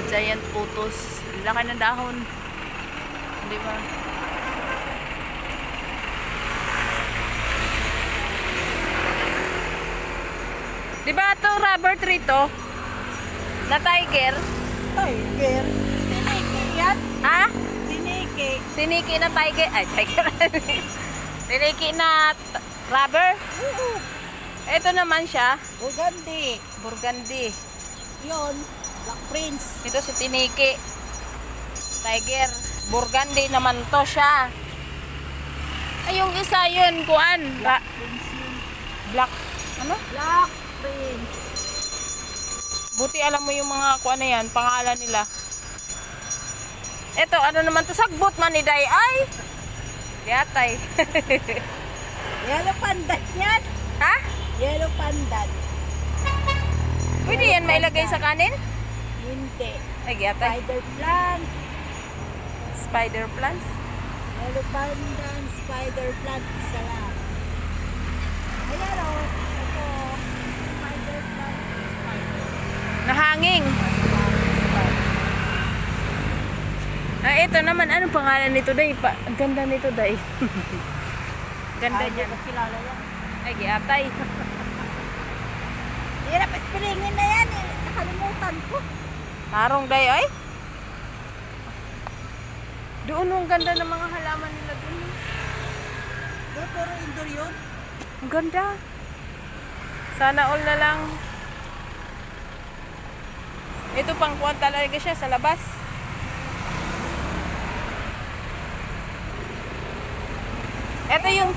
Giant photos. Laki ng dahon. Di ba? Di ba ito rubber tree to? Na tiger? Tiger. Tiniki yan. Ha? Tiniki. Tiniki na tiger. Ay, tiger. Tiniki na rubber? Oo. Ito naman siya. Burgundy. Burgundy. Yun. Black Prince. Ito si Tiniki. Tiger. Burgundy naman to siya. Ay, yung isa yun, kuan. Black Prince yun. Black. Ano? Black Prince. Buti alam mo yung mga kuan na yan, pangalan nila. Ito, ano naman to? Sagbot man ni Day. Ay! Yatay. Yellow pandan yan. Ha? Yellow pandan. Pwede yan mailagay sa kanin? Hindi. Ay, yatay. Spider plant. Spider plants. Yellow pandan, spider plant. Isa lang. Ayan o. Ito. Spider plant. Spider. Nahanging. Ah, ito naman. Anong pangalan nito, Day? Ang ganda nito, Day. Ganda Ay, niya. hindi ko kilala yan. Ay, yatay. Hirap ispilingin na yan eh. Nakalimutan ko. Marong, Day, ay. Doon, ang ganda ng mga halaman nila doon. Puro indoor yun. Ang ganda. Sana all na lang. Ito pang kuwan talaga siya sa labas. Ito yung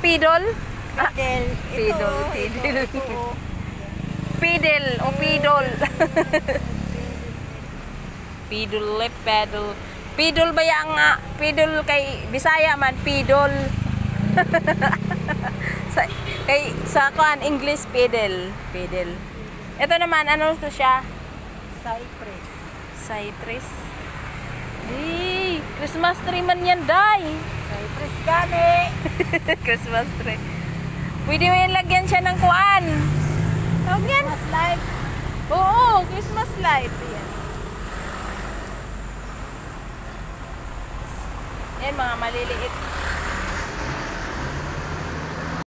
pidol. Pidel. Pidol, Ito, pidel. ito. Pidel o pidol. Pidol, pedal. Pidol ba yang pidol kay Bisaya man pidol. sa kuan English pidel, pidel. Ito naman ano to siya? Cypress. Citrus. Christmas tree man yan, Day. Cypress gani. Christmas tree. Pwede mo yung lagyan siya ng kuan. Tawag yan? Christmas light. Oo, Christmas light. Yan. Yan, mga maliliit.